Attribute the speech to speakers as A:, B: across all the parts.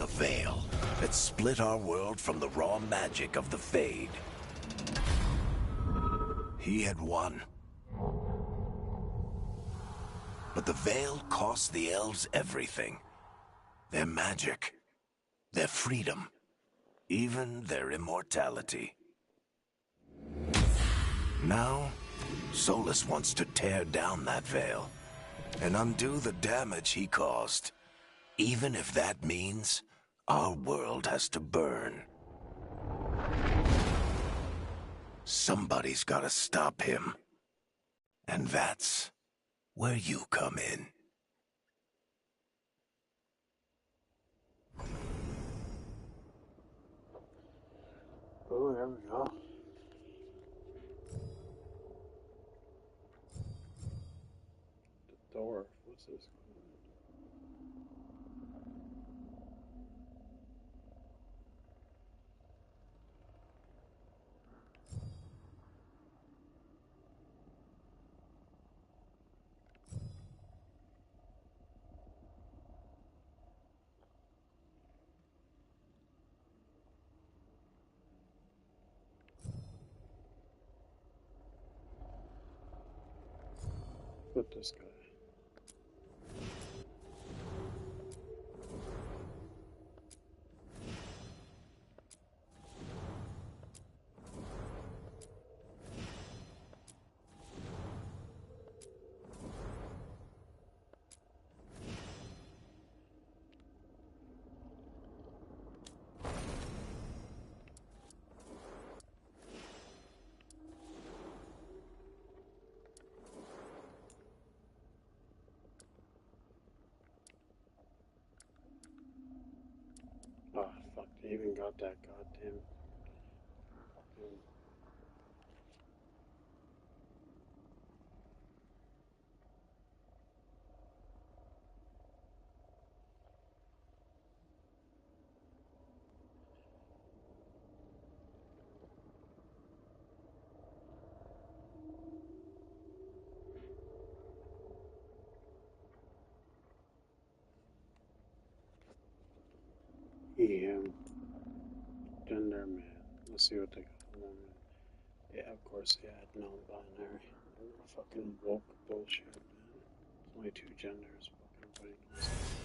A: the veil that split our world from the raw magic of the Fade. He had won. But the veil cost the elves everything. Their magic, their freedom, even their immortality. Now, Solus wants to tear down that veil and undo the damage he caused, even if that means our world has to burn. Somebody's gotta stop him. And that's where you come in.
B: Oh, there we go. The door. What's this? With this guy. Oh, fuck, they even got that goddamn fucking... Gender man. Let's see what they got. Woman. Yeah, of course they had non-binary. Fucking woke bullshit, man. There's only two genders. Fucking everybody knows that.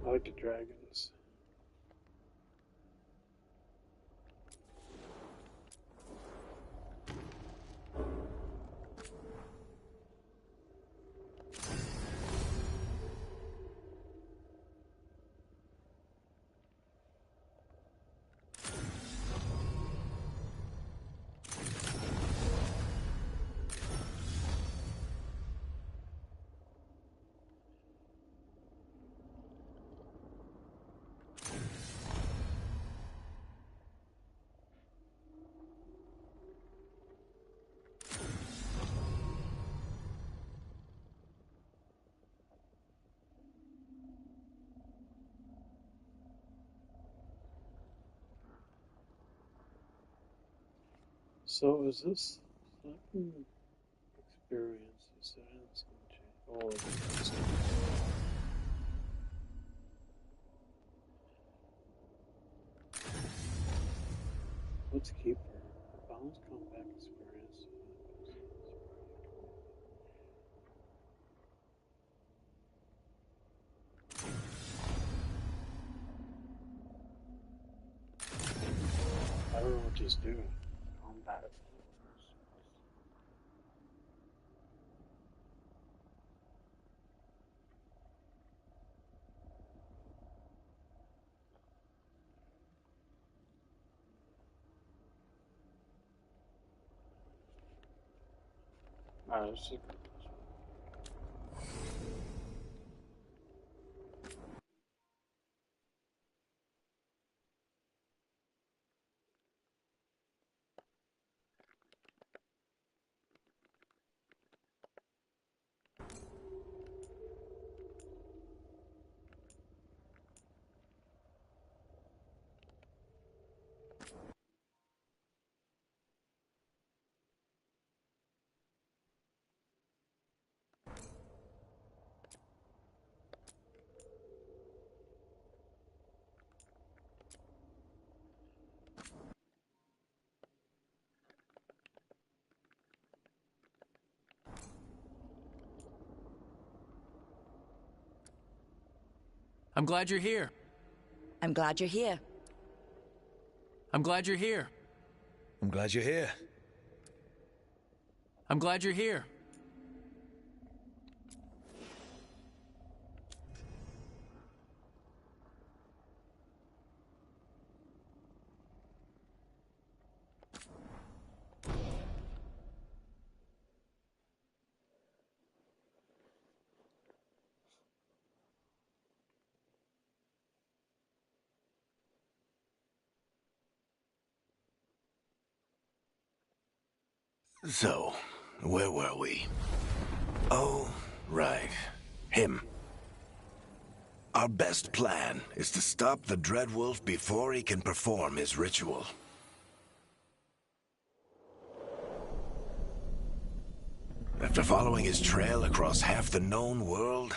B: I like the dragons. So is this experiences that it's gonna change? Oh, it's let's keep her. Balance comeback experience. I don't know what these do. Combat. Alright, let's see.
C: I'm glad you're here.
D: I'm glad you're here.
C: I'm glad you're here.
A: I'm glad you're here.
C: I'm glad you're here.
A: So, where were we? Oh, right. Him. Our best plan is to stop the Dreadwolf before he can perform his ritual. After following his trail across half the known world,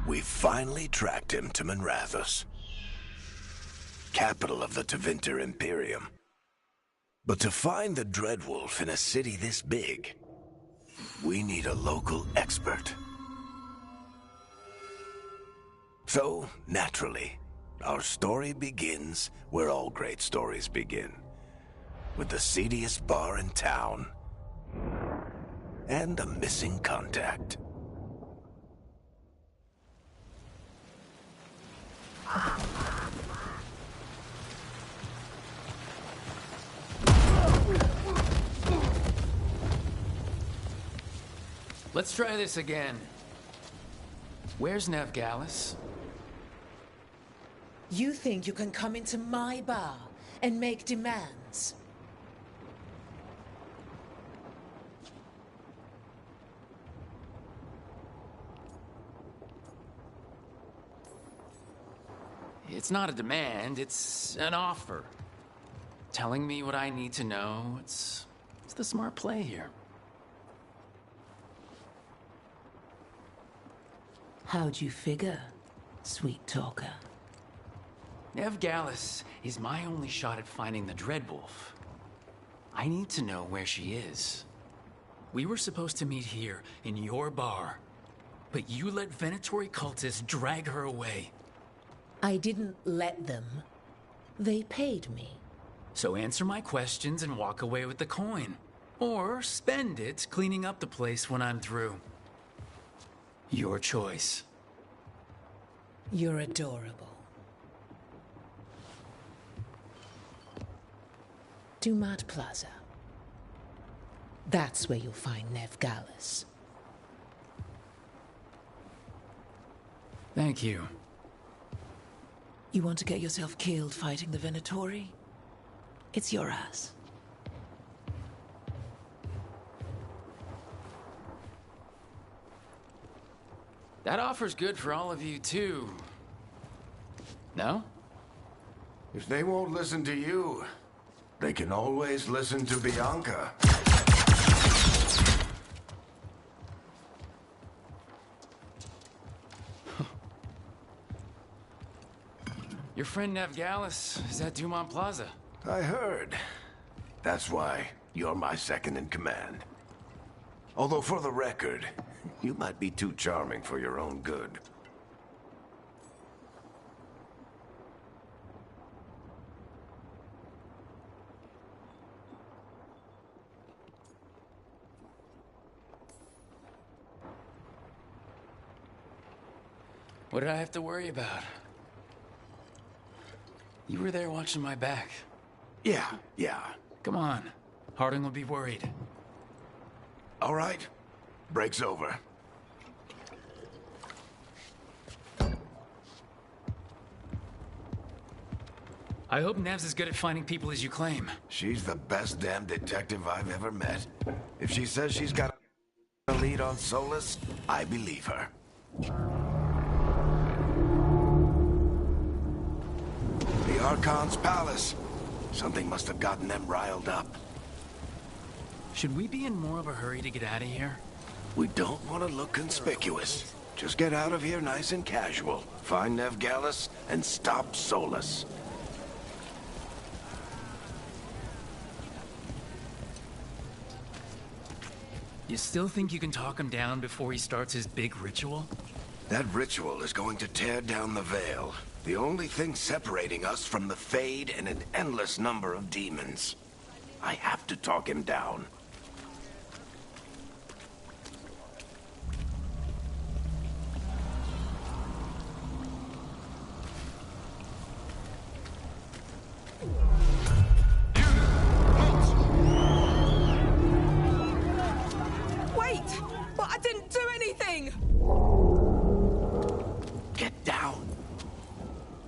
A: we finally tracked him to Manrathus, capital of the Tevinter Imperium. But to find the Dreadwolf in a city this big, we need a local expert. So, naturally, our story begins where all great stories begin. With the seediest bar in town and a missing contact.
C: Let's try this again. Where's Nevgalis?
E: You think you can come into my bar and make demands?
C: It's not a demand, it's an offer. Telling me what I need to know, it's the smart play here.
E: How'd you figure, sweet talker?
C: Nevgalis is my only shot at finding the Dreadwolf. I need to know where she is. We were supposed to meet here, in your bar. But you let Venatori cultists drag her away.
E: I didn't let them. They paid me.
C: So answer my questions and walk away with the coin. Or spend it cleaning up the place when I'm through. Your choice.
E: You're adorable. Dumat Plaza. That's where you'll find Nevgalis.
C: Thank you.
E: You want to get yourself killed fighting the Venatori? It's your ass.
C: That offer's good for all of you, too. No?
A: If they won't listen to you, They can always listen to Bianca.
C: Your friend Nev Gallus is at Dumont Plaza.
A: I heard. That's why you're my second in command. Although for the record, you might be too charming for your own good.
C: What did I have to worry about? You were there watching my back.
A: Yeah.
C: Come on. Harding will be worried.
A: All right. Break's over.
C: I hope Nev's as good at finding people as you claim.
A: She's the best damn detective I've ever met. If she says she's got a lead on Solus, I believe her. The Archon's palace. Something must have gotten them riled up.
C: Should we be in more of a hurry to get out of here?
A: We don't want to look conspicuous. Just get out of here nice and casual. Find Nev Gallus and stop Solus.
C: You still think you can talk him down before he starts his big ritual?
A: That ritual is going to tear down the veil. The only thing separating us from the Fade and an endless number of demons. I have to talk him down.
E: Wait! But I didn't do anything!
A: Get down.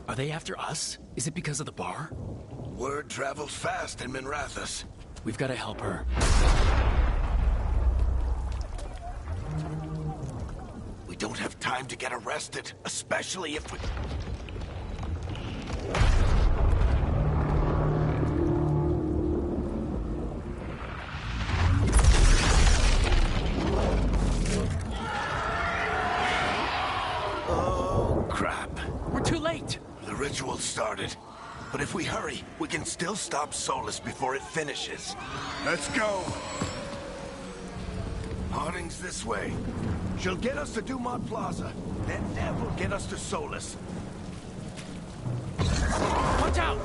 C: Are they after us? Is it because of the bar?
A: Word travels fast in Minrathous.
C: We've got to help her.
A: We don't have time to get arrested, especially if we... Oh, crap.
C: We're too late!
A: The ritual started. But if we hurry, we can still stop Solus before it finishes. Let's go! Harding's this way. She'll get us to Dumont Plaza. Then Nev will get us to Solus.
C: Watch out!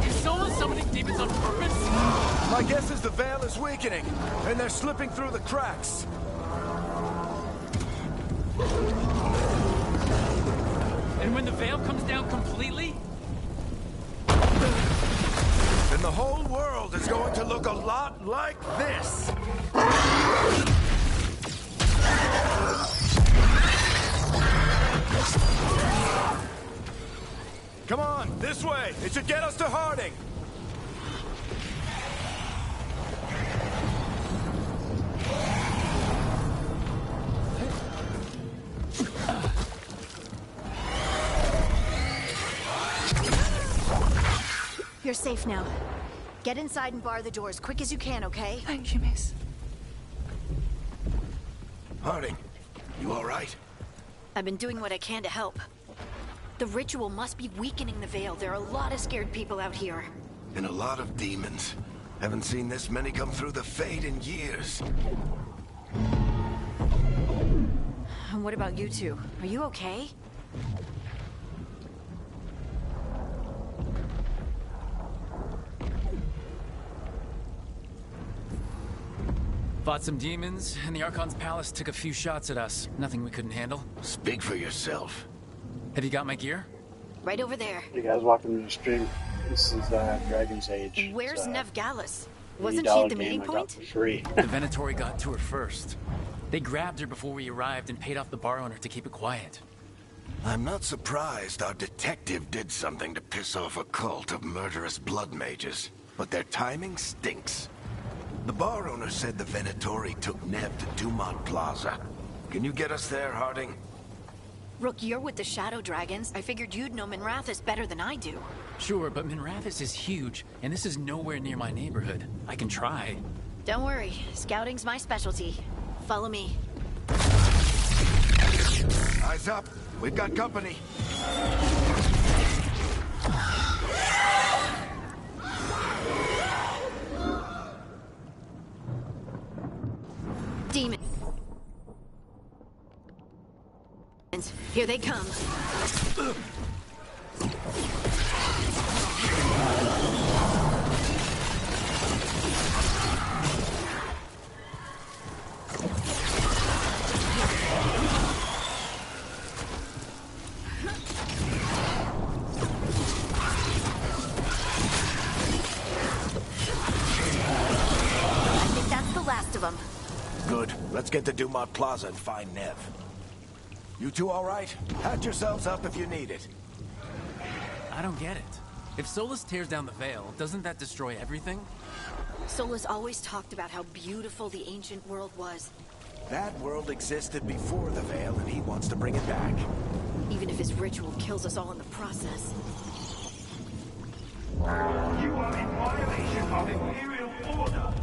C: Is someone summoning demons on purpose?
F: My guess is the veil is weakening, and they're slipping through the cracks.
C: And when the veil comes down completely?
F: Then the whole world is going to look a lot like this. Come on, this way. It should get us to Harding.
G: You're safe now. Get inside and bar the doors quick as you can, okay?
E: Thank you, miss.
A: Harding, you all right?
G: I've been doing what I can to help. The ritual must be weakening the veil. There are a lot of scared people out here.
A: And a lot of demons. Haven't seen this many come through the Fade in years.
G: And what about you two? Are you okay?
C: Fought some demons, and the Archon's palace took a few shots at us. Nothing we couldn't handle.
A: Speak for yourself.
C: Have you got my gear?
G: Right over there.
B: You guys walking through the stream. This is Dragon's Age.
G: Where's
B: It's,
G: Nev Gallus? Wasn't
B: $80
G: she at the
B: game
G: meeting
B: I got
G: point?
B: for free.
C: The Venatori got to her first. They grabbed her before we arrived and paid off the bar owner to keep it quiet.
A: I'm not surprised our detective did something to piss off a cult of murderous blood mages. But their timing stinks. The bar owner said the Venatori took Nev to Dumont Plaza. Can you get us there, Harding?
G: Rook, you're with the Shadow Dragons. I figured you'd know Minrathous better than I do.
C: Sure, but Minrathous is huge, and this is nowhere near my neighborhood. I can try.
G: Don't worry. Scouting's my specialty. Follow me.
F: Eyes up. We've got company.
G: Demons. Here they come. I think that's the last of them.
A: Good. Let's get to Dumont Plaza and find Nev. You two all right? Patch yourselves up if you need it.
C: I don't get it. If Solus tears down the Veil, doesn't that destroy everything?
G: Solus always talked about how beautiful the ancient world was.
A: That world existed before the Veil, and he wants to bring it back.
G: Even if his ritual kills us all in the process.
H: You are in violation of Imperial order.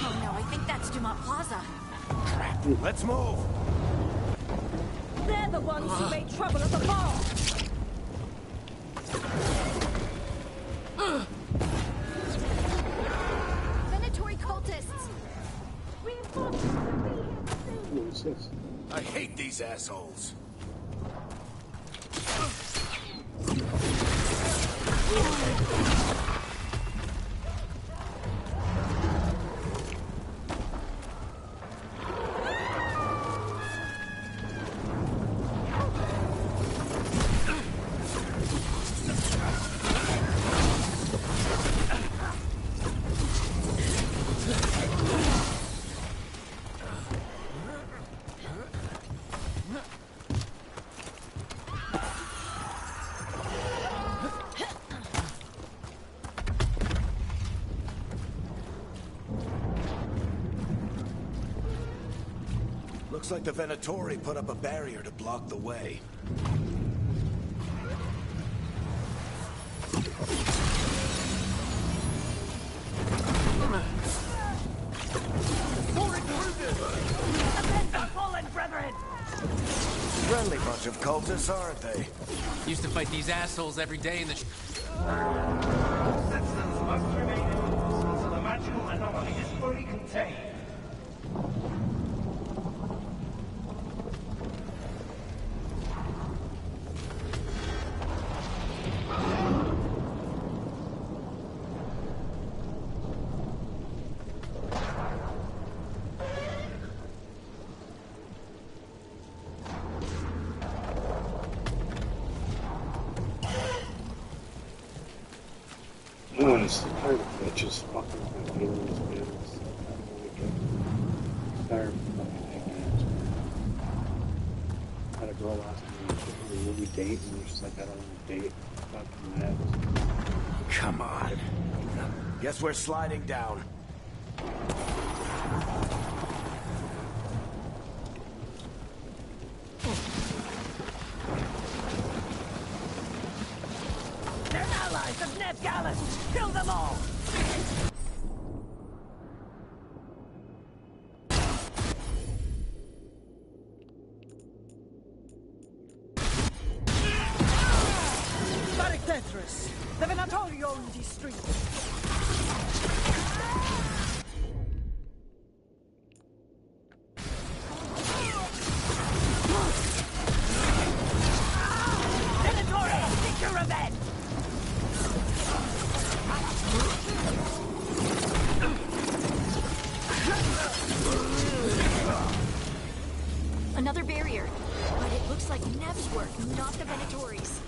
G: Oh no, I think that's Dumont Plaza.
A: Crap. Let's move!
I: They're the ones who made trouble at the bar!
G: Venatory cultists!
B: What's this?
A: I hate these assholes. Looks like the Venatori put up a barrier to block the way. Friendly bunch of cultists, aren't they?
C: Used to fight these assholes every day in the
H: All citizens must remain indoors until the magical anomaly is fully contained.
B: No, it's the part of bitches fucking with me in these bills. I don't like it. Tired of fucking ignorance. I had a girl last time she wanted to date, and she's like, I don't want to date fucking that.
A: Come on. Guess we're sliding down.
I: They're allies of Ned Gallus! Kill them all! Tetris! The Venatori own these streets! Venatori! Take your revenge!
G: Another barrier. But it looks like Nev's work, not the Venatori's.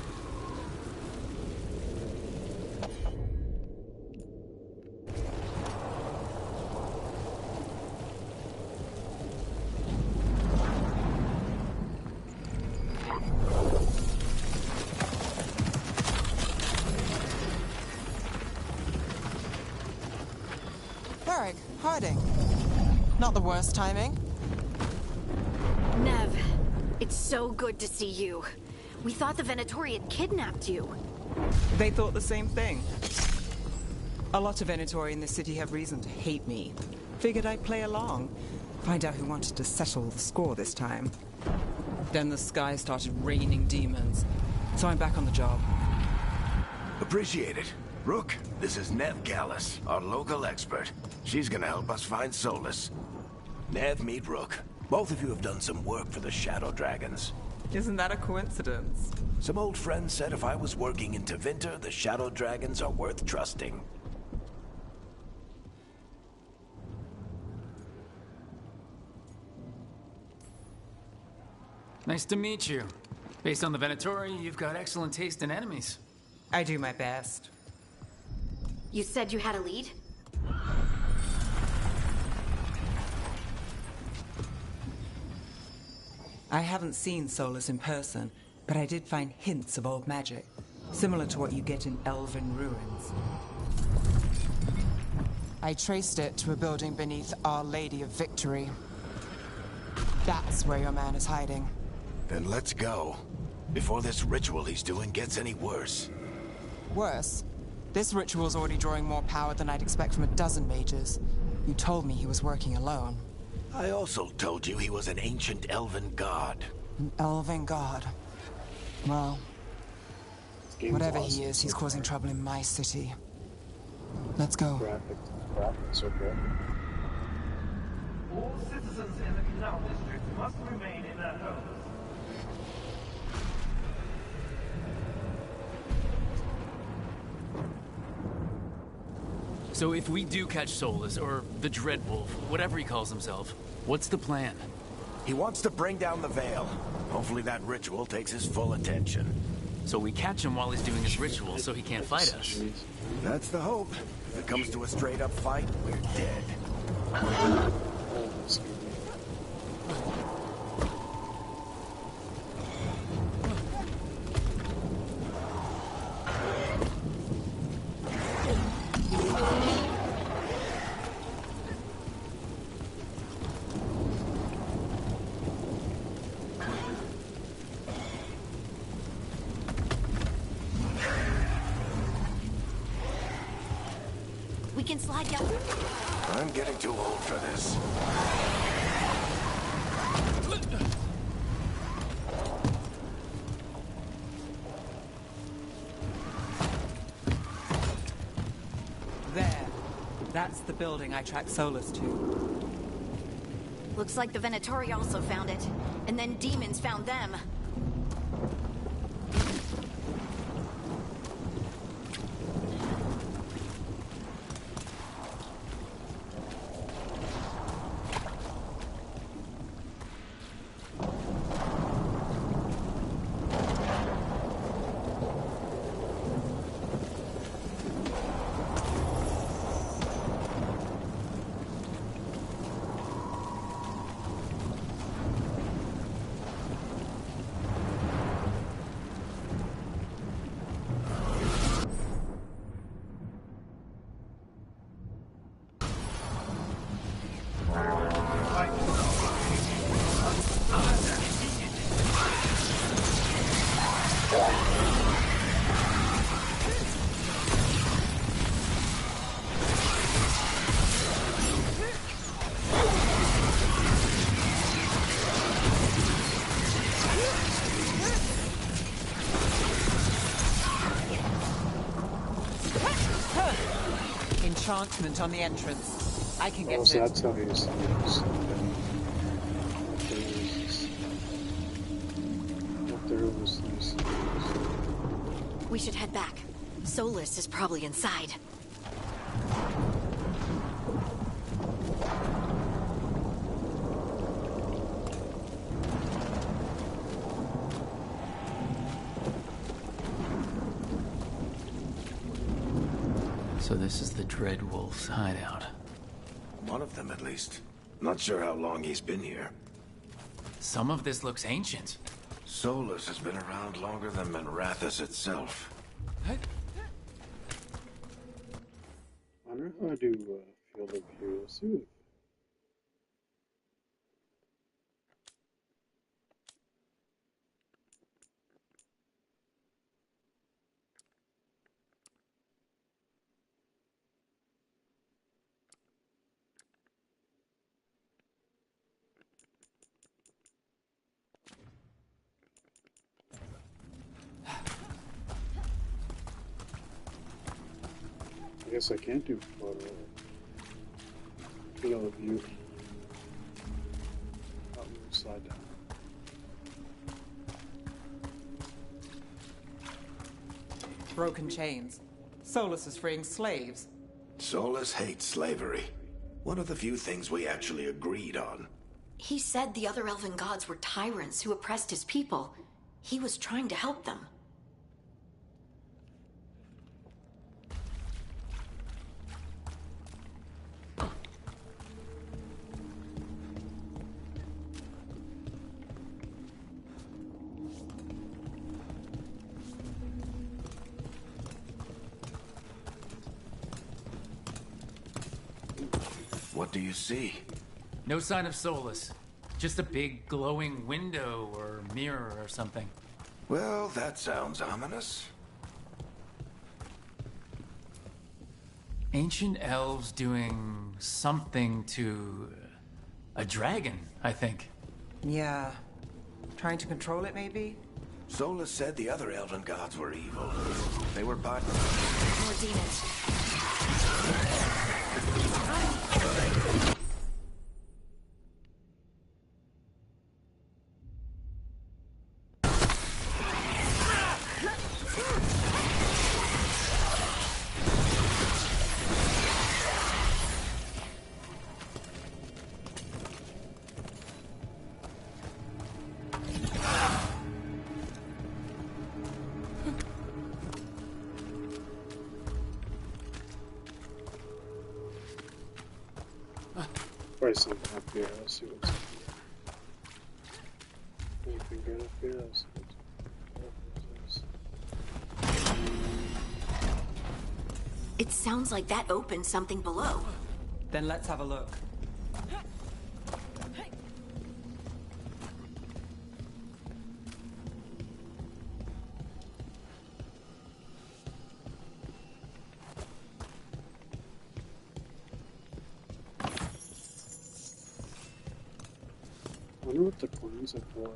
J: Harding. Not the worst timing.
G: Nev, it's so good to see you. We thought the Venatori had kidnapped you.
J: They thought the same thing. A lot of Venatori in this city have reason to hate me. Figured I'd play along. Find out who wanted to settle the score this time. Then the sky started raining demons. So I'm back on the job.
A: Appreciate it. Rook, this is Nev Gallus, our local expert. She's gonna help us find Solus. Nev, meet Rook. Both of you have done some work for the Shadow Dragons.
J: Isn't that a coincidence?
A: Some old friends said if I was working in Tevinter, the Shadow Dragons are worth trusting.
C: Nice to meet you. Based on the Venatori, you've got excellent taste in enemies.
J: I do my best.
G: You said you had a lead?
J: I haven't seen Solus in person, but I did find hints of old magic, similar to what you get in elven ruins. I traced it to a building beneath Our Lady of Victory. That's where your man is hiding.
A: Then let's go. Before this ritual he's doing gets any worse.
J: Worse, this ritual's already drawing more power than I'd expect from a dozen mages. You told me he was working alone.
A: I also told you he was an ancient elven god.
J: An elven god. Well, whatever he is, he's causing trouble in my city. Let's go.
B: Graphics are good.
H: All citizens in the Canal District must remain in their homes.
C: So if we do catch Solus, or the Dreadwolf, whatever he calls himself, what's the plan?
A: He wants to bring down the Veil. Hopefully that ritual takes his full attention.
C: So we catch him while he's doing his ritual so he can't fight us.
A: That's the hope. If it comes to a straight-up fight, we're dead.
G: We can slide down.
A: I'm getting too old for this.
J: There. That's the building I tracked Solus to.
G: Looks like the Venatori also found it. And then demons found them.
J: Enchantment on the entrance. I can get
B: so
J: it.
B: that's how he's
G: We should head back. Solus is probably inside.
C: So this is the Dreadwolf's hideout.
A: One of them, at least. Not sure how long he's been here.
C: Some of this looks ancient.
A: Solus has been around longer than Manrathus itself.
B: I wonder how I do field of view. Let's see. guess I can't do photo. Field of view. Oh, move slide down.
J: Broken chains. Solus is freeing slaves.
A: Solus hates slavery. One of the few things we actually agreed on.
G: He said the other elven gods were tyrants who oppressed his people. He was trying to help them.
A: What do you see?
C: No sign of Solus. Just a big glowing window or mirror or something.
A: Well, that sounds ominous.
C: Ancient elves doing something to a dragon, I think.
J: Yeah. Trying to control it, maybe?
A: Solus said the other elven gods were evil. They were but...
G: More demons.
B: Probably something up here. Let's see what's up here. Anything good up here? Let's see what's up.
G: It sounds like that opened something below.
J: Then let's have a look.
B: I wonder what the coins are for.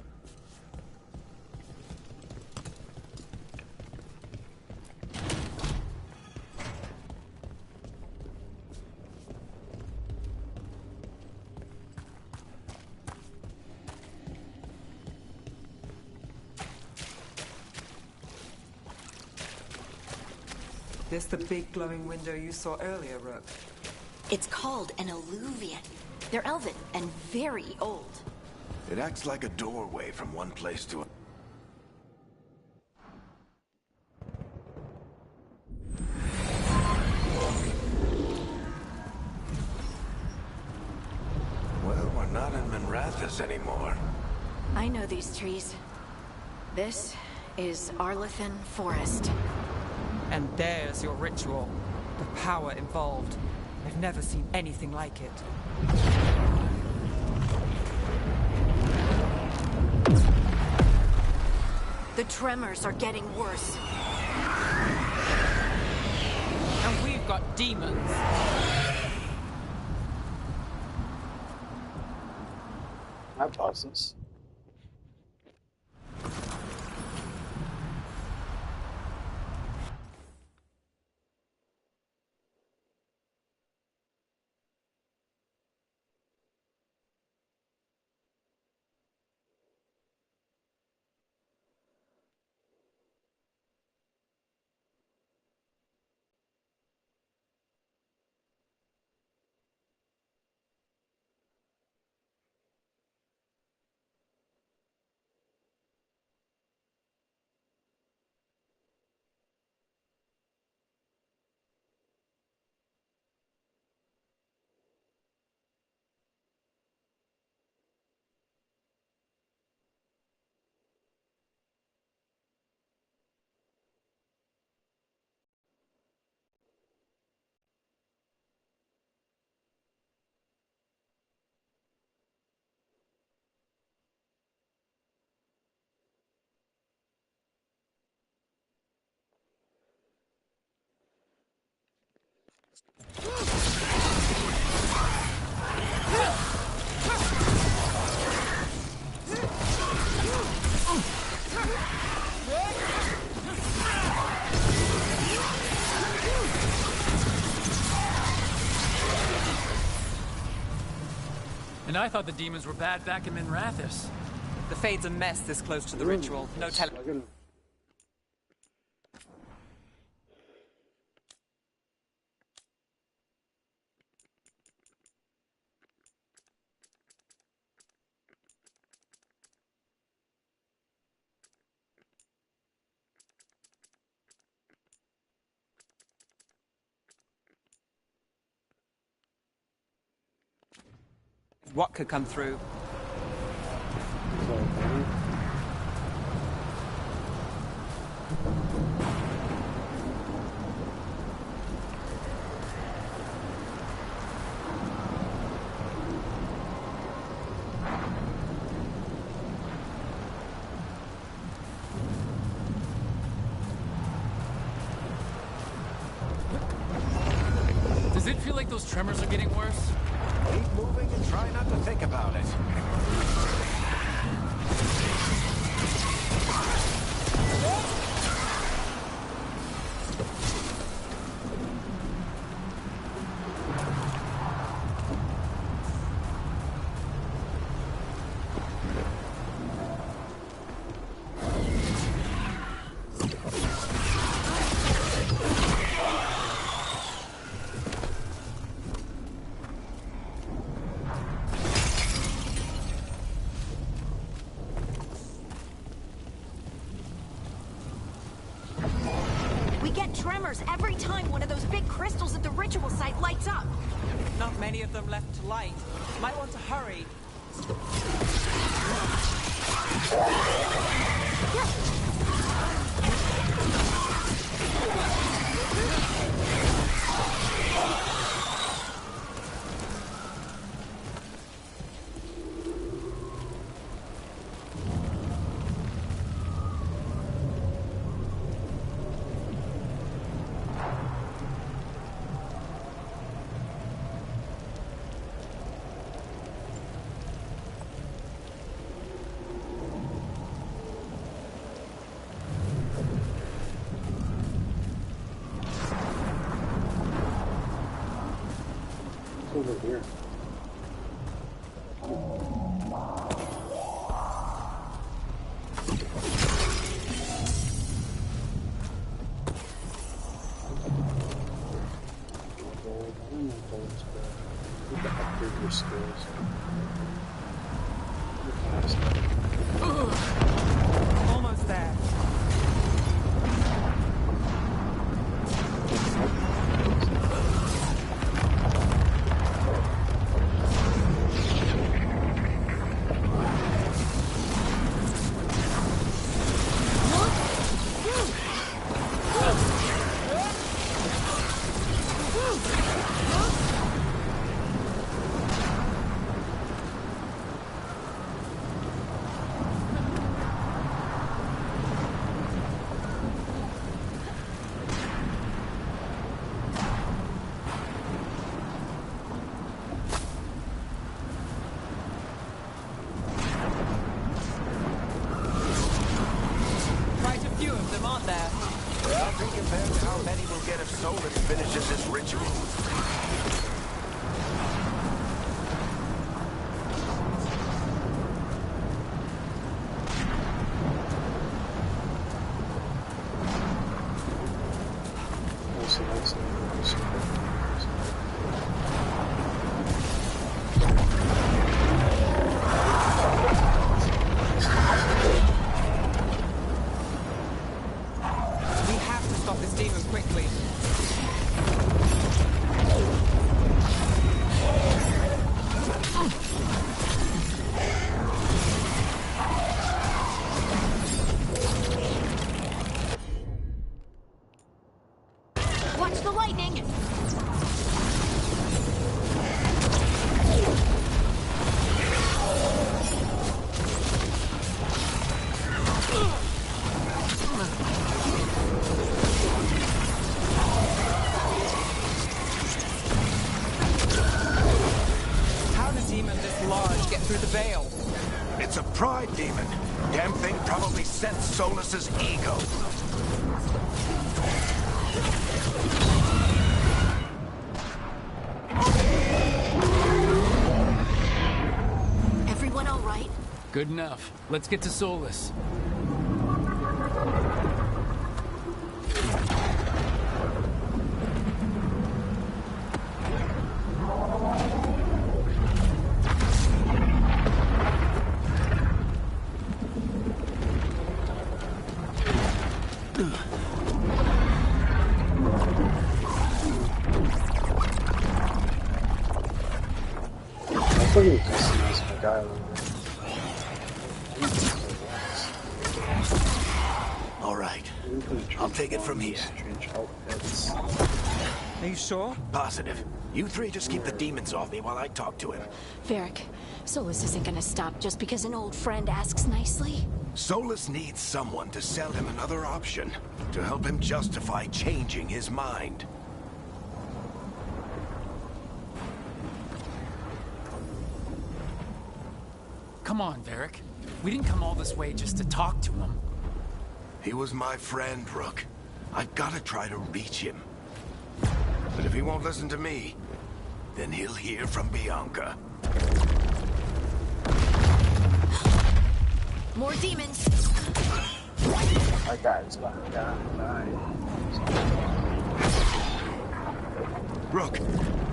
J: This the big glowing window you saw earlier, Rook?
G: It's called an alluvian. They're elven and very old.
A: It acts like a doorway from one place to another. Well, we're not in Minrathous anymore.
G: I know these trees. This is Arlethan Forest.
J: And there's your ritual. The power involved. I've never seen anything like it.
G: The tremors are getting worse.
J: And we've got demons.
B: I pause this.
C: And I thought the demons were bad back in Minrathis.
J: The Fade's a mess this close to the ritual. No telling. What could come through?
C: Does it feel like those tremors are getting worse?
A: Keep moving and try not to think about it.
G: Tremors every time one of those big crystals at the ritual site lights up.
J: Not many of them left to light. Might want to hurry.
B: Over here. Upgrade your skills.
J: Almost there.
A: Nothing compared to how many we'll get if Solus finishes this ritual. It's a pride demon. Damn thing probably sensed Solus's ego.
C: Good enough. Let's get to Solus.
B: I fucking customize my guy a little bit.
A: All right. I'll take it from here.
B: Strange outfits.
J: Are you sure?
A: Positive. You three just keep the demons off me while I talk to him.
G: Varric, Solus isn't gonna stop just because an old friend asks nicely.
A: Solus needs someone to sell him another option, to help him justify changing his mind.
C: Come on, Varric. We didn't come all this way just to talk to him.
A: He was my friend, Rook. I've got to try to reach him. But if he won't listen to me, then he'll hear from Bianca.
G: More demons!
B: My guy's about to die.
A: Rook,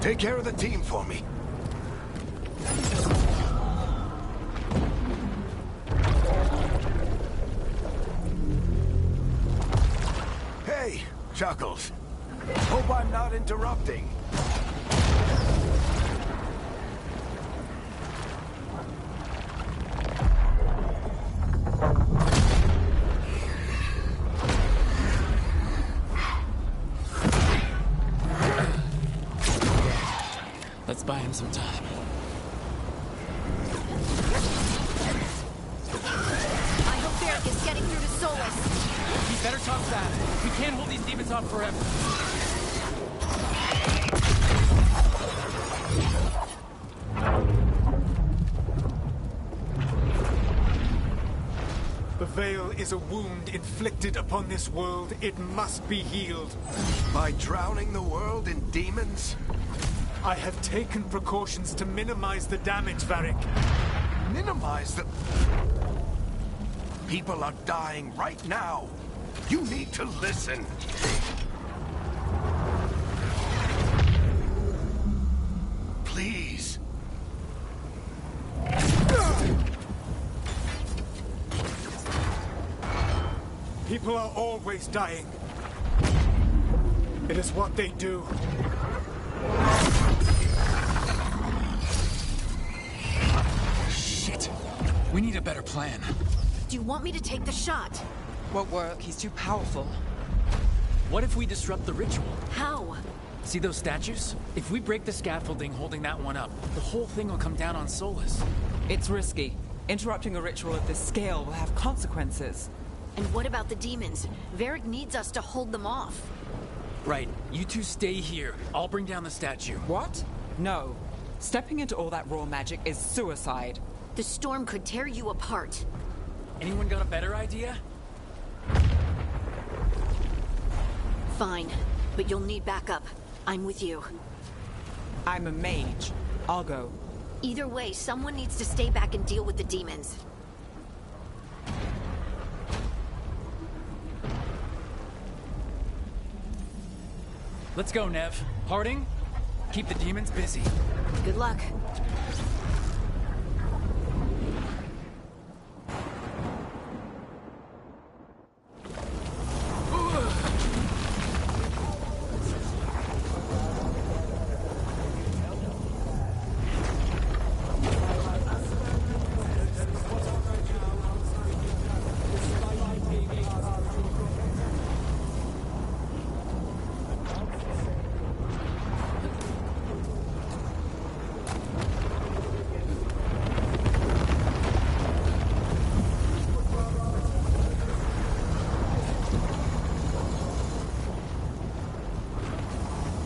A: take care of the team for me. Hey, Chuckles. Hope I'm not interrupting.
C: Let's buy him some time.
G: I hope Varric is getting through to Solus.
C: We better talk fast. We can't hold these demons off forever.
K: The Veil is a wound inflicted upon this world. It must be healed.
A: By drowning the world in demons?
K: I have taken precautions to minimize the damage, Varric.
A: Minimize the... People are dying right now. You need to listen. Please.
K: People are always dying. It is what they do.
C: Shit. We need a better plan.
G: Do you want me to take the shot?
J: Won't work. He's too powerful.
C: What if we disrupt the ritual?
G: How?
C: See those statues? If we break the scaffolding holding that one up, the whole thing will come down on Solus.
J: It's risky. Interrupting a ritual of this scale will have consequences.
G: And what about the demons? Varric needs us to hold them off.
C: Right. You two stay here. I'll bring down the statue.
J: What? No. Stepping into all that raw magic is suicide.
G: The storm could tear you apart.
C: Anyone got a better idea?
G: Fine, but you'll need backup. I'm with you.
J: I'm a mage. I'll go.
G: Either way, someone needs to stay back and deal with the demons.
C: Let's go, Nev. Harding, keep the demons busy.
G: Good luck.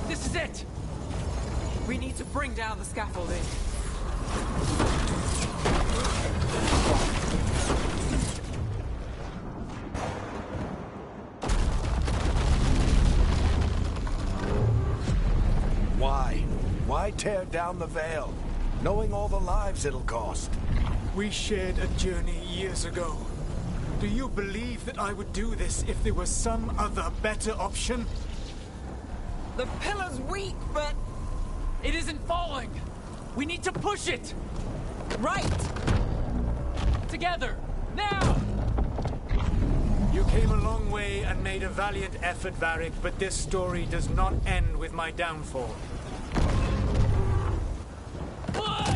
C: This is it!
J: We need to bring down the scaffolding.
A: Why? Why tear down the Veil, knowing all the lives it'll cost?
K: We shared a journey years ago. Do you believe that I would do this if there was some other better option?
J: The pillar's weak, but...
C: It isn't falling! We need to push it!
J: Right!
C: Together! Now!
K: You came a long way and made a valiant effort, Varric, but this story does not end with my downfall.
C: Push!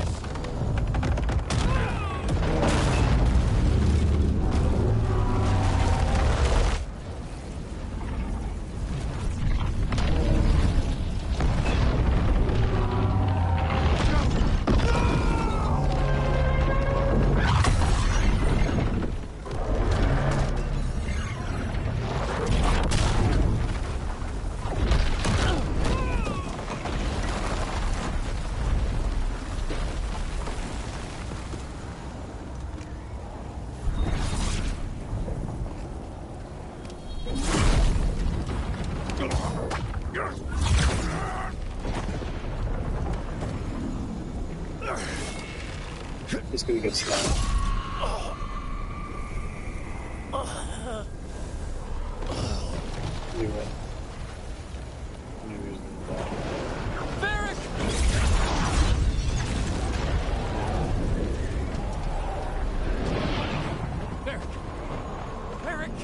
B: He's gonna get slapped. Knew it. Knew he was gonna die.
C: Varric! Varric! Varric!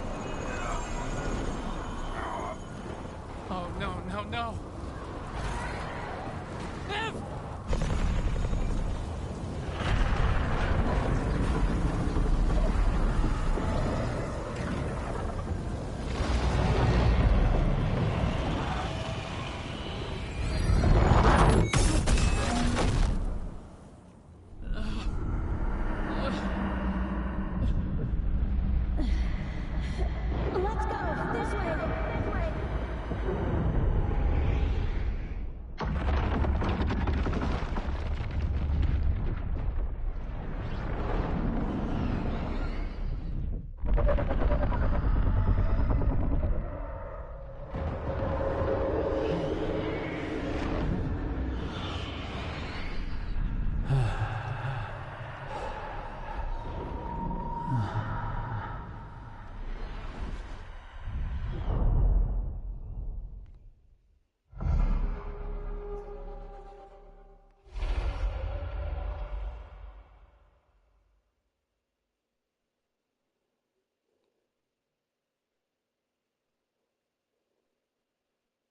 C: Oh, no, no, no! Ev!
L: Let's go! This way! This way!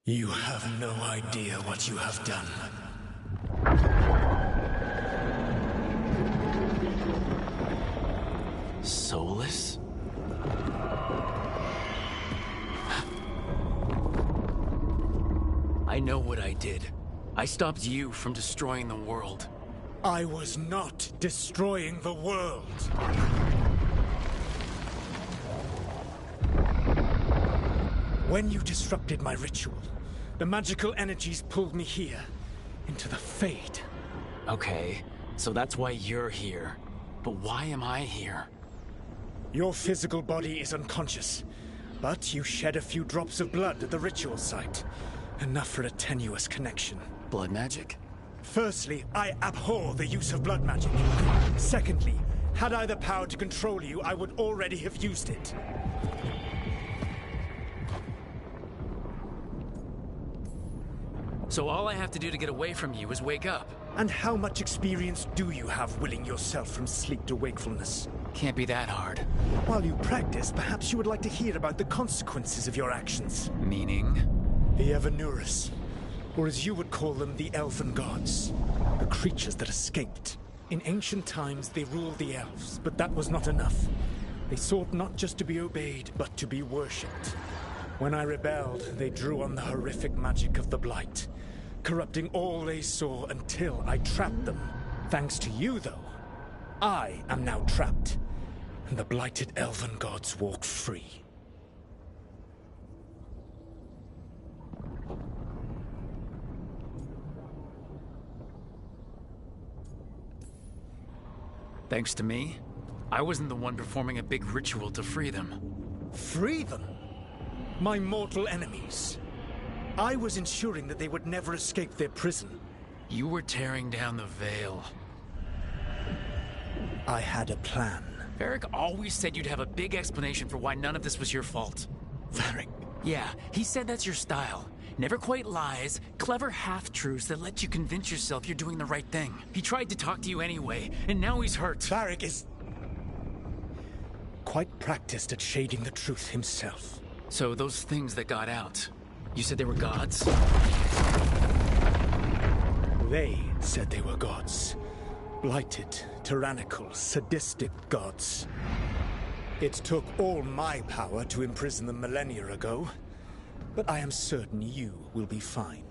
F: You have no idea what you have done.
C: Soulless? I know what I did. I stopped you from destroying the world.
K: I was not destroying the world. When you disrupted my ritual, the magical energies pulled me here, into the Fade.
C: Okay, so that's why you're here. But why am I here?
K: Your physical body is unconscious, but you shed a few drops of blood at the ritual site. Enough for a tenuous connection.
C: Blood magic?
K: Firstly, I abhor the use of blood magic. Secondly, had I the power to control you, I would already have used it.
C: So all I have to do to get away from you is wake up.
K: And how much experience do you have willing yourself from sleep to wakefulness?
C: Can't be that hard.
K: While you practice, perhaps you would like to hear about the consequences of your actions.
C: Meaning?
K: The Evanurus, or as you would call them, the Elven Gods. The creatures that escaped. In ancient times, they ruled the elves, but that was not enough. They sought not just to be obeyed, but to be worshipped. When I rebelled, they drew on the horrific magic of the Blight, corrupting all they saw until I trapped them. Thanks to you, though, I am now trapped, and the blighted Elven Gods walk free.
C: Thanks to me, I wasn't the one performing a big ritual to free them.
K: Free them? My mortal enemies. I was ensuring that they would never escape their prison.
C: You were tearing down the veil.
K: I had a plan.
C: Varric always said you'd have a big explanation for why none of this was your fault.
K: Varric?
C: Yeah, he said that's your style. Never quite lies, clever half-truths that let you convince yourself you're doing the right thing. He tried to talk to you anyway, and now he's hurt.
K: Varric is quite practiced at shading the truth himself.
C: So those things that got out, you said they were gods?
K: They said they were gods. Blighted, tyrannical, sadistic gods. It took all my power to imprison them millennia ago, but I am certain you will be fine.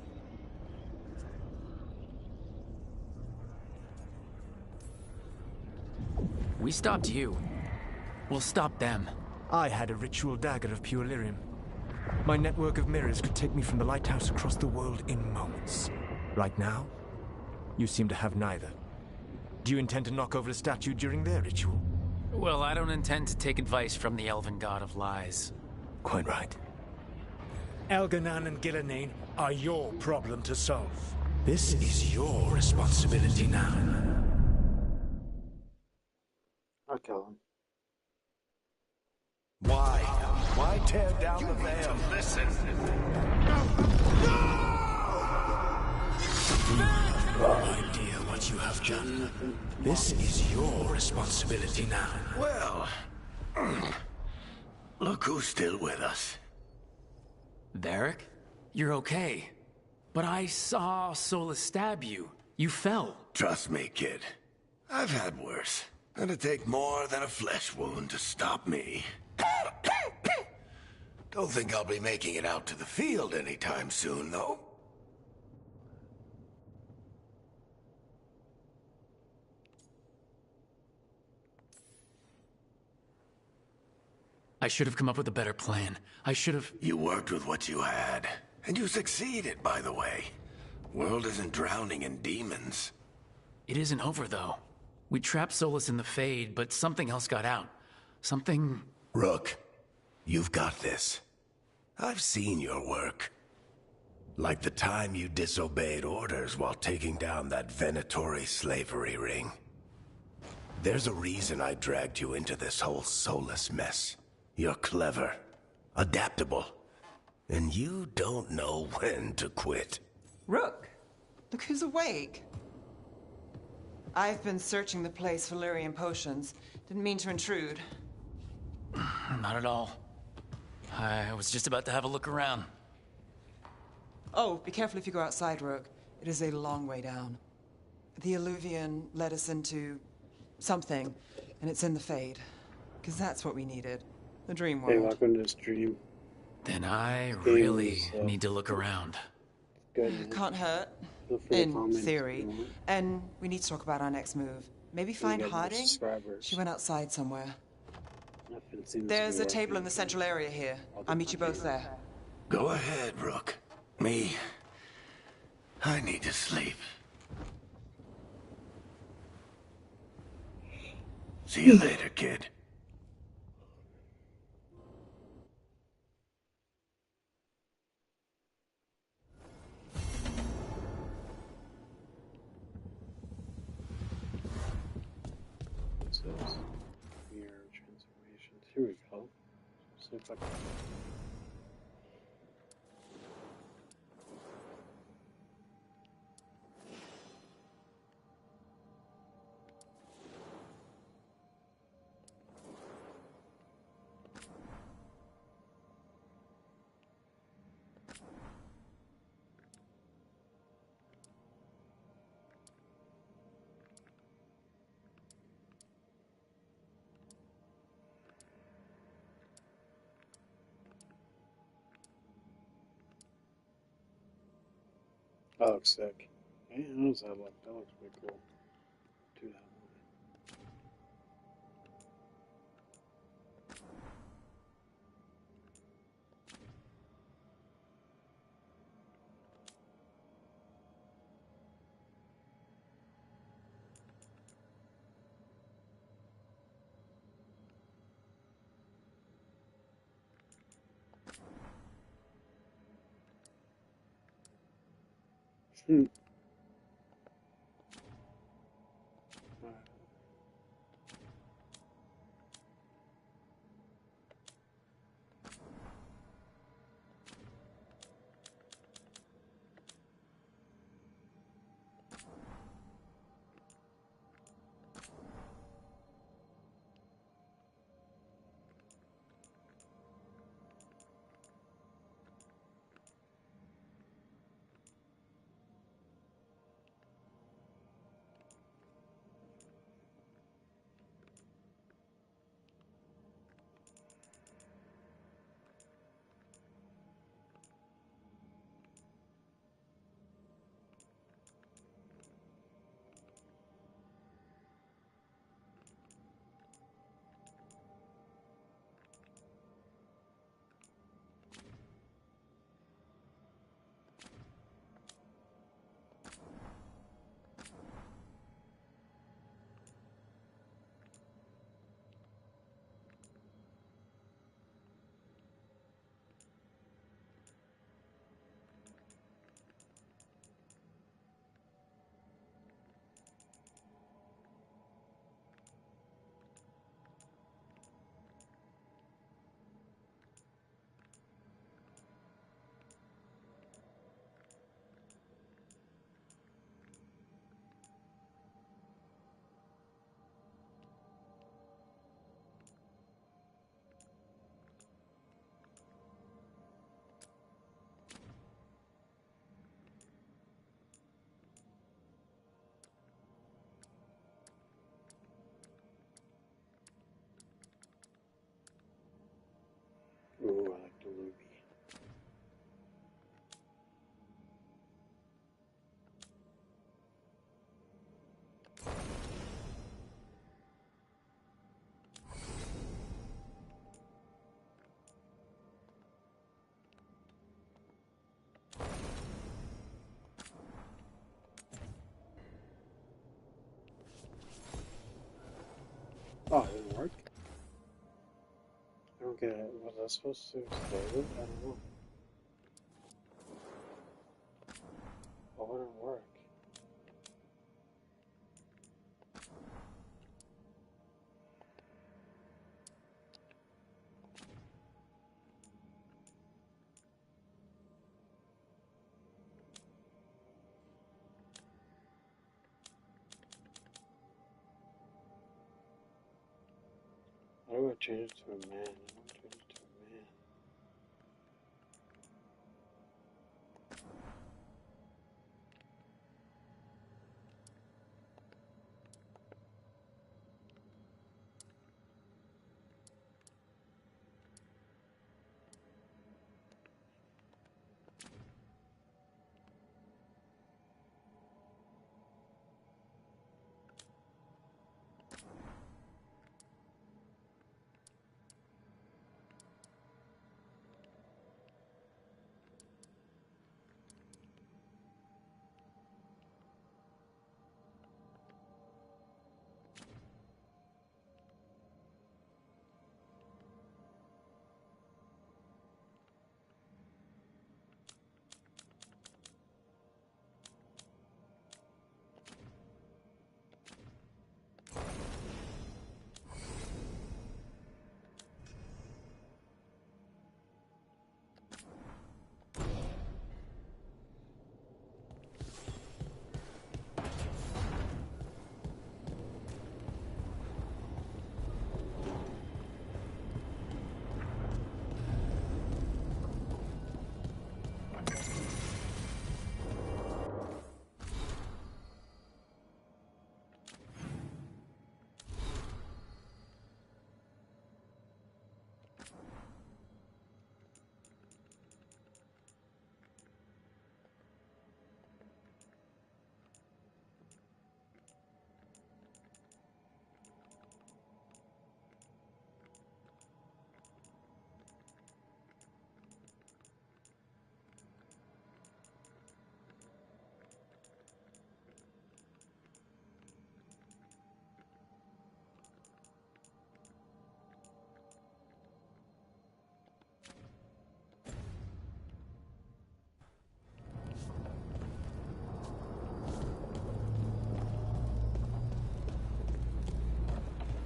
C: We stopped you. We'll stop them.
M: I had a ritual dagger of pure lyrium. My network of mirrors could take me from the lighthouse across the world in moments. Right now, you seem to have neither. Do you intend to knock over a statue during their ritual?
C: Well, I don't intend to take advice from the elven god of lies.
M: Quite right.
K: Elganan and Gillenane are your problem to solve. This is your responsibility now.
B: I'll kill him.
A: Why? Why tear down the veil?
F: Listen.
K: You have no idea what you have done. This is your responsibility now.
A: Well, look who's still with us.
C: Varric? You're okay. But I saw Solus stab you. You fell.
A: Trust me, kid. I've had worse. It'd take more than a flesh wound to stop me. Don't think I'll be making it out to the field anytime soon, though.
C: I should have come up with a better plan. I should have...
A: You worked with what you had. And you succeeded, by the way. World isn't drowning in demons.
C: It isn't over, though. We trapped Solus in the Fade, but something else got out. Something...
A: Rook, you've got this. I've seen your work. Like the time you disobeyed orders while taking down that Venatori slavery ring. There's a reason I dragged you into this whole Solus mess. You're clever, adaptable, and you don't know when to quit.
J: Rook, look who's awake. I've been searching the place for lyrium potions. Didn't mean to intrude.
C: Not at all. I was just about to have a look around.
J: Oh, be careful if you go outside, Rook. It is a long way down. The Alluvian led us into something, and it's in the Fade. Because that's what we needed. The dream
B: Hey,
J: world.
B: walk into this dream.
C: Then I really need to look around.
B: Good.
J: Can't hurt.
B: Feel free to
J: In
B: comment if
J: theory.
B: you want.
J: And we need to talk about our next move. Maybe find
B: get more
J: hiding?
B: subscribers.
J: She went outside somewhere.
B: Nothing seems to
J: There's
B: be
J: a table
B: working.
J: in the central area here. I'll meet you both there.
A: Go ahead, Rook. Me, I need to sleep. See you later, kid.
B: So, mirror transformations. Here we go. See if I can... That looks sick. Hey, how does that look? That looks pretty cool. Do that one. Okay, was I supposed to explode it? I don't know. Why wouldn't it work? How do I change it to a man? I don't change it to a man.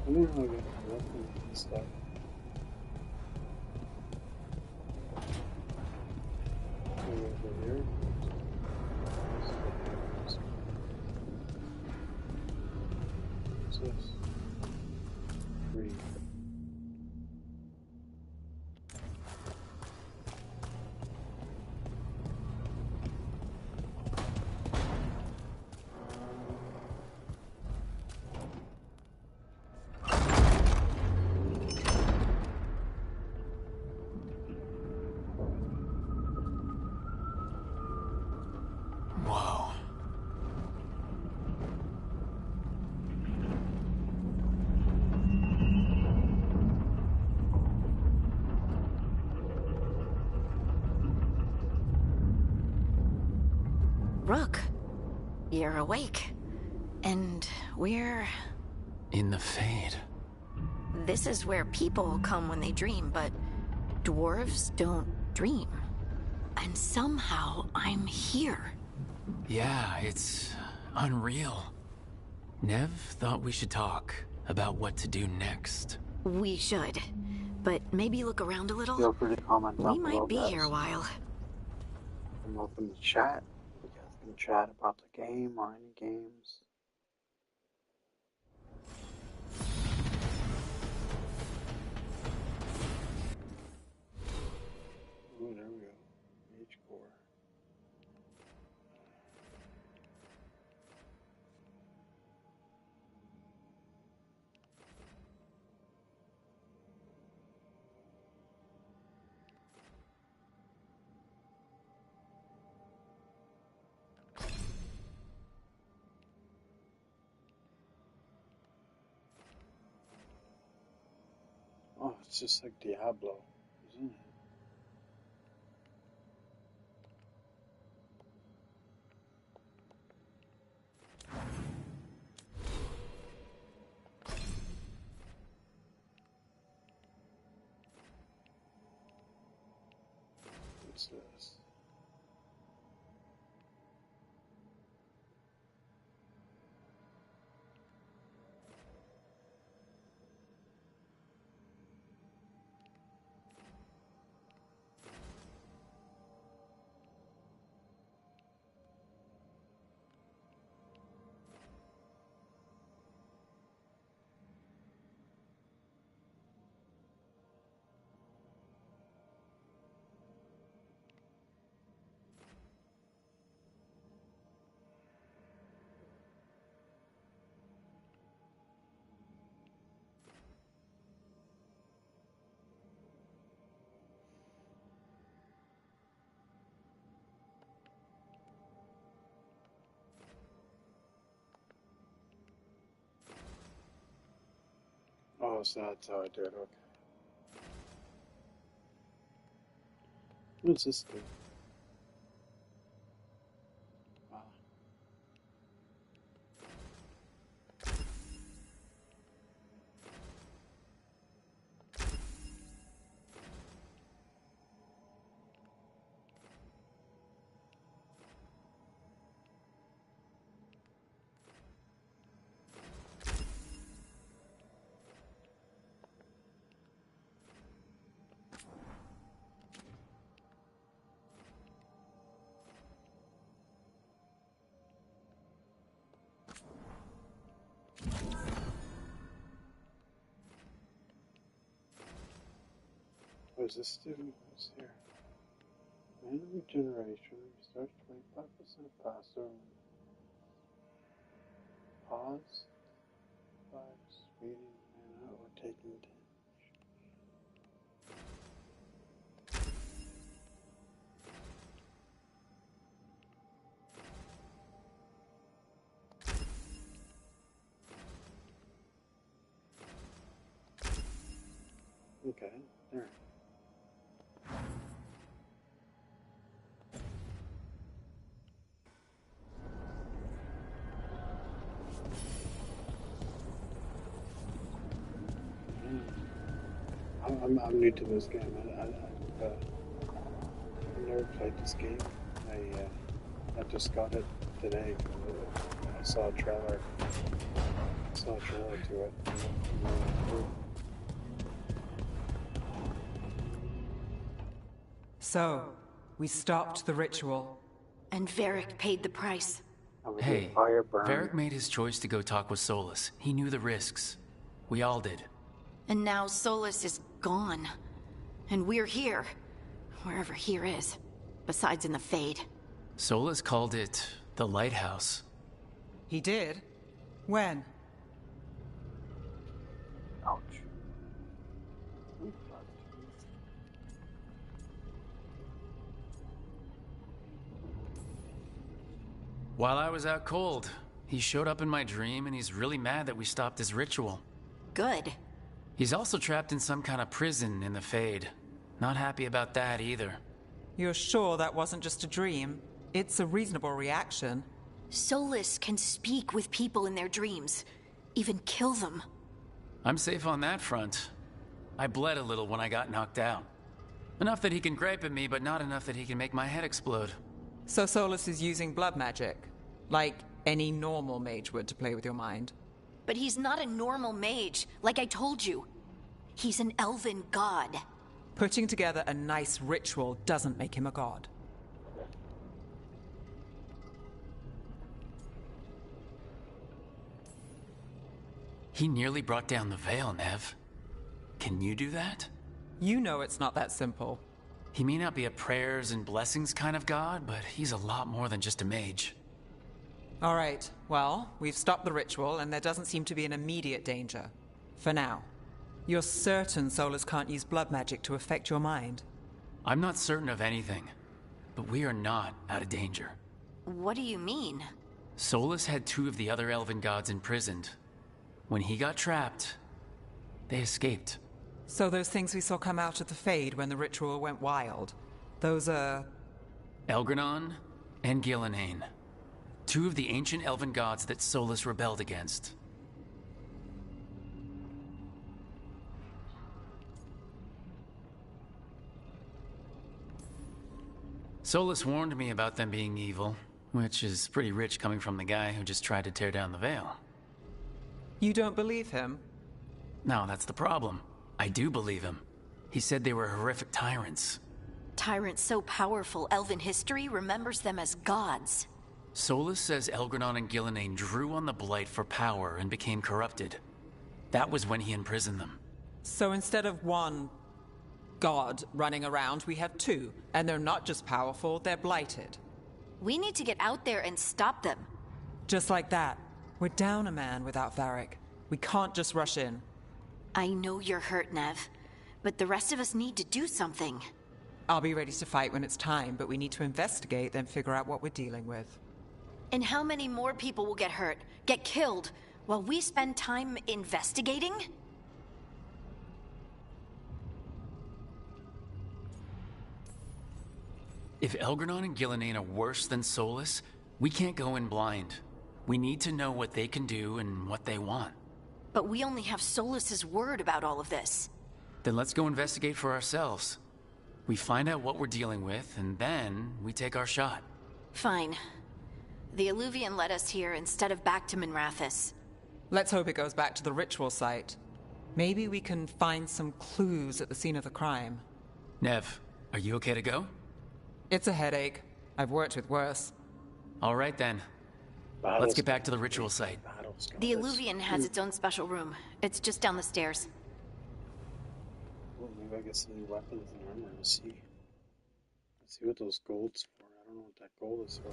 B: I don't know how to get nothing in this stuff. Over here. What's this? Green.
C: Whoa.
G: Rook, you're awake. And we're...
C: In the Fade.
G: This is where people come when they dream, but dwarves don't dream. And somehow I'm here.
C: Yeah, it's unreal. Nev thought we should talk about what to do next.
G: We should. But maybe look around a little.
B: Feel free to comment down
G: We might be
B: below,
G: here a
B: guys.
G: while.
B: I'm open to chat. You guys can chat about the game or any games. Ooh, there we go. Age core. Oh, it's just like Diablo, isn't it? What's this? Oh, so that's how I do it, okay. What does this do? Ah. What does this do? What's here? Mana regeneration starts 25% faster. Pause by speeding mana or taking damage. Okay, there. I'm new to this game. I've never played this game. I just got it today. I saw a trailer. To it.
J: So, we stopped the ritual.
G: And Varric paid the price.
C: Hey, Varric made his choice to go talk with Solus. He knew the risks. We all did.
G: And now Solus is gone. And we're here. Wherever here is. Besides in the Fade.
C: Solus called it the Lighthouse.
J: He did? When?
B: Ouch.
C: While I was out cold, he showed up in my dream and he's really mad that we stopped his ritual.
G: Good.
C: He's also trapped in some kind of prison in the Fade. Not happy about that either.
J: You're sure that wasn't just a dream? It's a reasonable reaction.
G: Solus can speak with people in their dreams. Even kill them.
C: I'm safe on that front. I bled a little when I got knocked out. Enough that he can gripe at me, but not enough that he can make my head explode.
J: So Solus is using blood magic? Like any normal mage would to play with your mind?
G: But he's not a normal mage, like I told you. He's an elven god.
J: Putting together a nice ritual doesn't make him a god.
C: He nearly brought down the veil, Nev. Can you do that?
J: You know it's not that simple.
C: He may not be a prayers and blessings kind of god, but he's a lot more than just a mage.
J: All right, well, we've stopped the ritual and there doesn't seem to be an immediate danger. For now. You're certain Solus can't use blood magic to affect your mind?
C: I'm not certain of anything, but we are not out of danger.
G: What do you mean?
C: Solus had 2 of the other elven gods imprisoned. When he got trapped, they escaped.
J: So those things we saw come out of the Fade when the ritual went wild, those are...
C: Elgranon and Gillenane. 2 of the ancient elven gods that Solus rebelled against. Solus warned me about them being evil, which is pretty rich coming from the guy who just tried to tear down the veil.
J: You don't believe him?
C: No, that's the problem. I do believe him. He said they were horrific tyrants.
G: Tyrants so powerful, elven history remembers them as gods.
C: Solus says Elgranon and Gillenane drew on the Blight for power and became corrupted. That was when he imprisoned them.
J: So instead of one god running around, we have two. And they're not just powerful, they're blighted.
G: We need to get out there and stop them.
J: Just like that. We're down a man without Varric. We can't just rush in.
G: I know you're hurt, Nev, but the rest of us need to do something.
J: I'll be ready to fight when it's time, but we need to investigate, then figure out what we're dealing with.
G: And how many more people will get hurt, get killed, while we spend time investigating?
C: If Elgranon and Gillenane are worse than Solus, we can't go in blind. We need to know what they can do and what they want.
G: But we only have Solus's word about all of this.
C: Then let's go investigate for ourselves. We find out what we're dealing with, and then we take our shot.
G: Fine. The Illuvian led us here instead of back to Minrathous.
J: Let's hope it goes back to the ritual site. Maybe we can find some clues at the scene of the crime.
C: Nev, are you okay to go?
J: It's a headache. I've worked with worse.
C: All right then. Let's get back to the ritual site.
G: The Illuvian has its own special room. It's just down the stairs.
B: Well, maybe I get some new weapons and armor to see. Let's see what those gold's for. I don't know what that gold is for.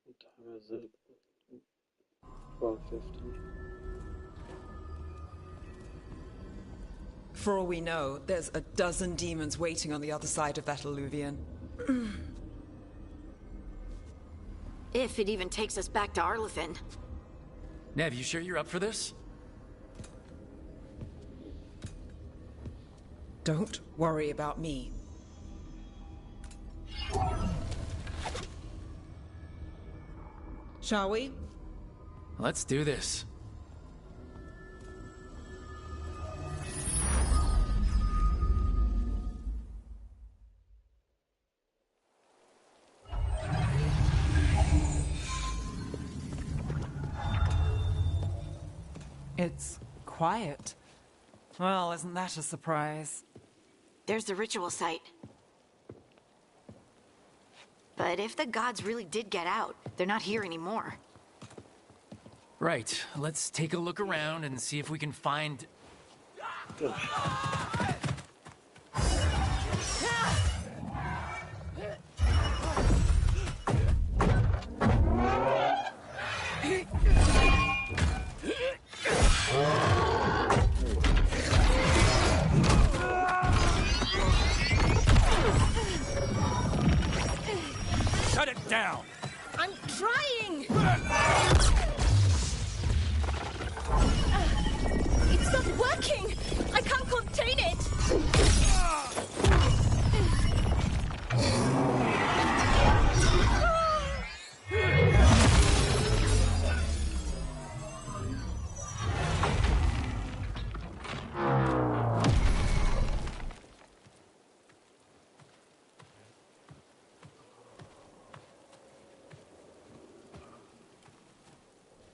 B: What time is it? 12:50.
J: For all we know, there's a dozen demons waiting on the other side of that Illuvian.
G: If it even takes us back to Arlathan.
C: Nev, you sure you're up for this?
J: Don't worry about me. Shall we?
C: Let's do this.
J: It's quiet. Well, isn't that a surprise?
G: There's the ritual site. But if the gods really did get out, they're not here anymore.
C: Right. Let's take a look around and see if we can find...
F: Shut it down!
I: I'm trying! It's not working! I can't contain it!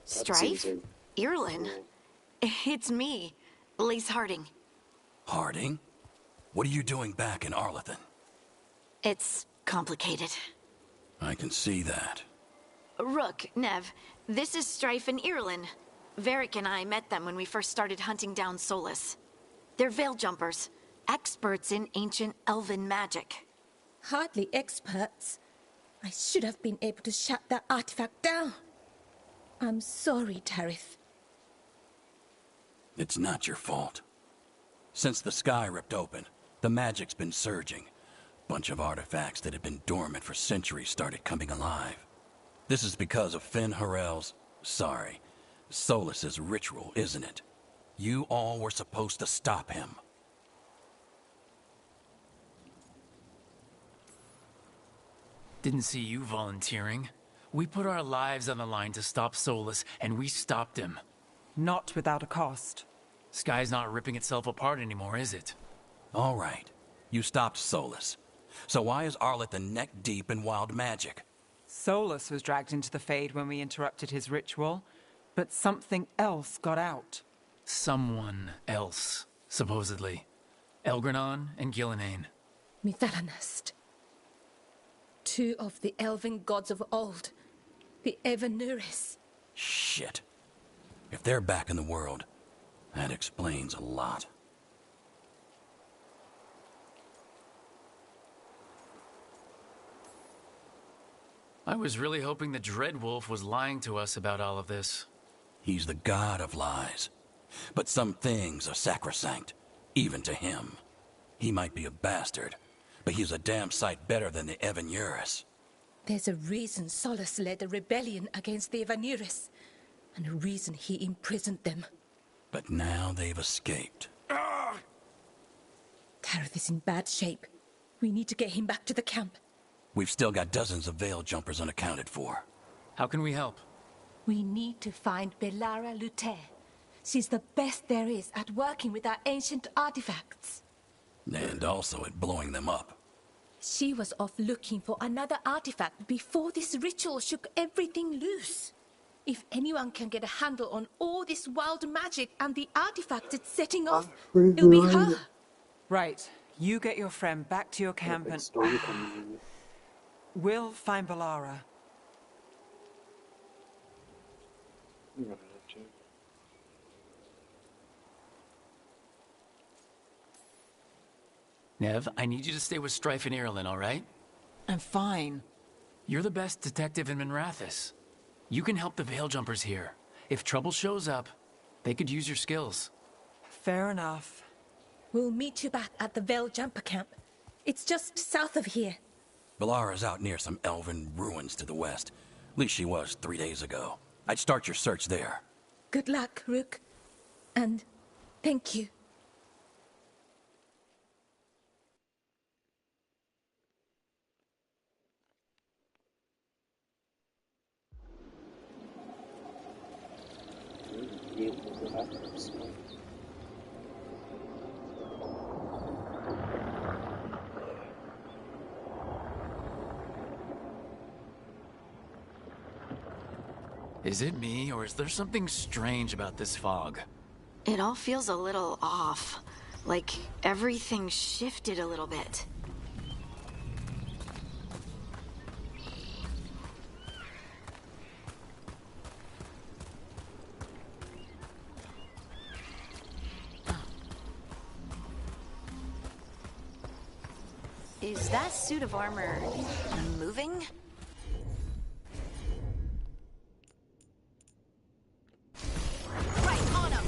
G: Strife? Irlin? It's me, Lace Harding.
N: Harding? What are you doing back in Arlathan?
G: It's complicated.
N: I can see that.
G: Rook, Nev, this is Strife and Irlin. Varric and I met them when we first started hunting down Solus. They're veil jumpers, experts in ancient elven magic.
O: Hardly experts.
I: I should have been able to shut that artifact down. I'm sorry, Tarith.
N: It's not your fault. Since the sky ripped open, the magic's been surging. Bunch of artifacts that had been dormant for centuries started coming alive. This is because of Finn Harel's... Solus's ritual, isn't it? You all were supposed to stop him.
C: Didn't see you volunteering. We put our lives on the line to stop Solus, and we stopped him.
J: Not without a cost.
C: Sky's not ripping itself apart anymore, is it?
N: All right. You stopped Solus. So why is Arleth neck deep in wild magic?
J: Solus was dragged into the Fade when we interrupted his ritual, but something else got out.
C: Someone else, supposedly. Elgranon and Gillenane.
I: Mithalanast. Two of the elven gods of old. The Evanuris.
N: Shit. If they're back in the world, that explains a lot.
C: I was really hoping the Dreadwolf was lying to us about all of this.
N: He's the god of lies. But some things are sacrosanct, even to him. He might be a bastard, but he's a damn sight better than the Evanuris.
I: There's a reason Solus led a rebellion against the Evanuris, and a reason he imprisoned them.
N: But now they've escaped.
I: Tareth is in bad shape. We need to get him back to the camp.
N: We've still got dozens of Veil Jumpers unaccounted for.
C: How can we help?
I: We need to find Belara Luther. She's the best there is at working with our ancient artifacts.
N: And also at blowing them up.
I: She was off looking for another artifact before this ritual shook everything loose. If anyone can get a handle on all this wild magic and the artifacts it's setting off, it'll be her.
J: Right. You get your friend back to your camp and... We'll find Belara.
C: Nev, I need you to stay with Strife and Irulan, all right?
J: I'm fine.
C: You're the best detective in Minrathous. You can help the Veil Jumpers here. If trouble shows up, they could use your skills.
J: Fair enough.
I: We'll meet you back at the Veil Jumper camp. It's just south of here.
N: Belara's out near some elven ruins to the west. At least she was 3 days ago. I'd start your search there.
I: Good luck, Rook. And thank you.
C: Is it me, or is there something strange about this fog?
G: It all feels a little off. Like everything shifted a little bit. Is that suit of armor moving? Right on him!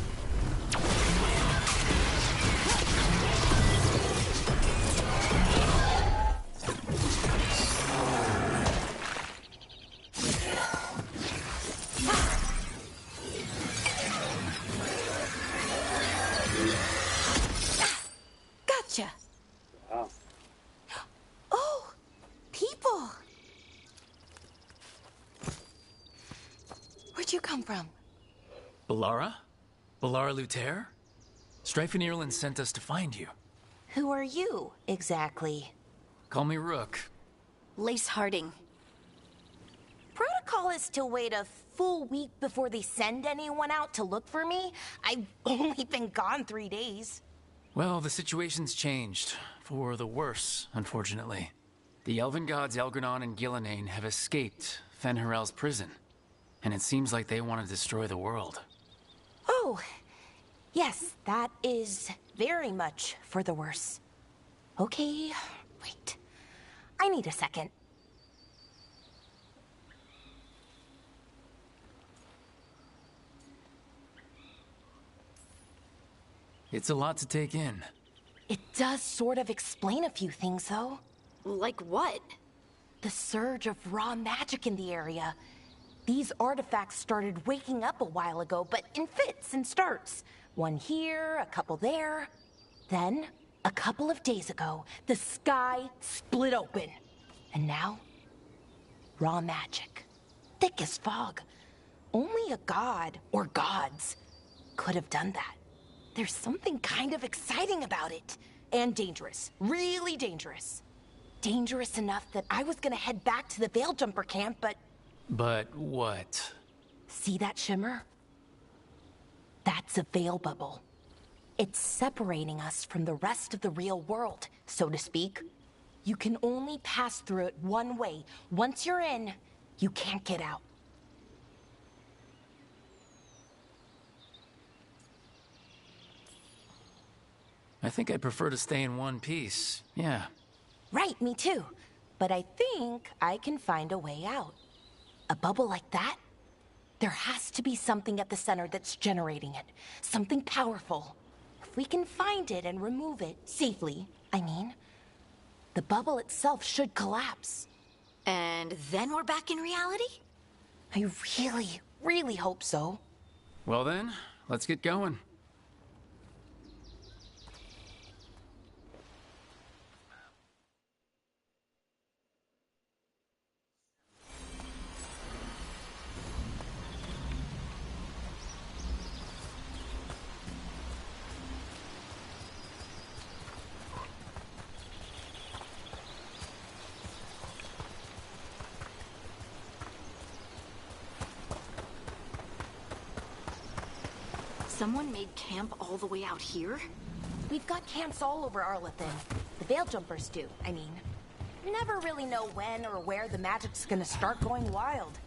G: Gotcha!
B: Wow.
G: Oh, people! Where'd you come from?
C: Belara? Belara Luther? Strife and Irulan sent us to find you.
O: Who are you, exactly?
C: Call me Rook.
G: Lace Harding.
O: Protocol is to wait a full week before they send anyone out to look for me. I've only been gone 3 days.
C: Well, the situation's changed. For the worse, unfortunately. The elven gods Elgranon and Gillenane have escaped Fen'Harel's prison. And it seems like they want to destroy the world.
O: Oh, yes, that is very much for the worse. Okay, wait. I need a second.
C: It's a lot to take in.
O: It does sort of explain a few things, though.
G: Like what?
O: The surge of raw magic in the area. These artifacts started waking up a while ago, but in fits and starts. One here, a couple there. Then, a couple of days ago, the sky split open. And now, raw magic. Thick as fog. Only a god, or gods, could have done that. There's something kind of exciting about it. And dangerous. Really dangerous. Dangerous enough that I was gonna head back to the Veil Jumper camp, but...
C: But what?
O: See that shimmer? That's a veil bubble. It's separating us from the rest of the real world, so to speak. You can only pass through it one way. Once you're in, you can't get out.
C: I think I'd prefer to stay in one piece. Yeah.
O: Right, me too. But I think I can find a way out. A bubble like that? There has to be something at the center that's generating it. Something powerful. If we can find it and remove it, safely, I mean, the bubble itself should collapse.
G: And then we're back in reality?
O: I really, really hope so.
C: Well then, let's get going.
G: Someone made camp all the way out here?
O: We've got camps all over Arlethan. The Veil Jumpers do, I mean. You never really know when or where the magic's gonna start going wild.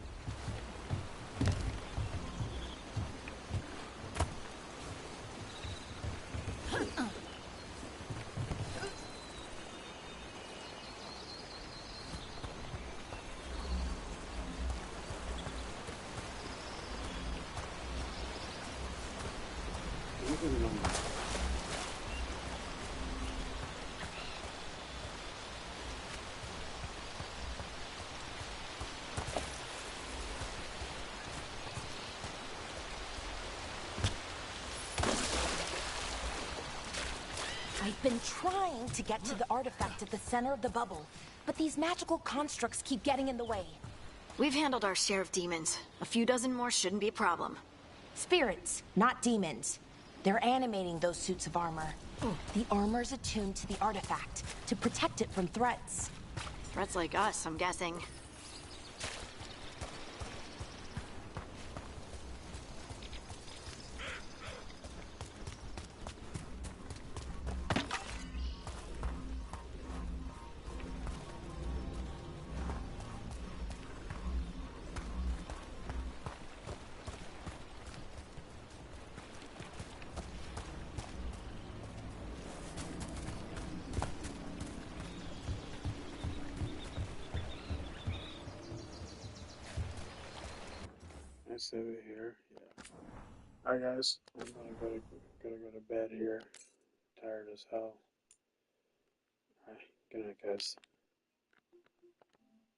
O: I've been trying to get to the artifact at the center of the bubble, but these magical constructs keep getting in the way.
G: We've handled our share of demons. A few dozen more shouldn't be a problem.
O: Spirits, not demons. They're animating those suits of armor. The armor's attuned to the artifact to protect it from threats.
G: Threats like us, I'm guessing.
B: Over here, yeah. Alright guys, I'm gonna go to bed here. Tired as hell. Alright, good night guys.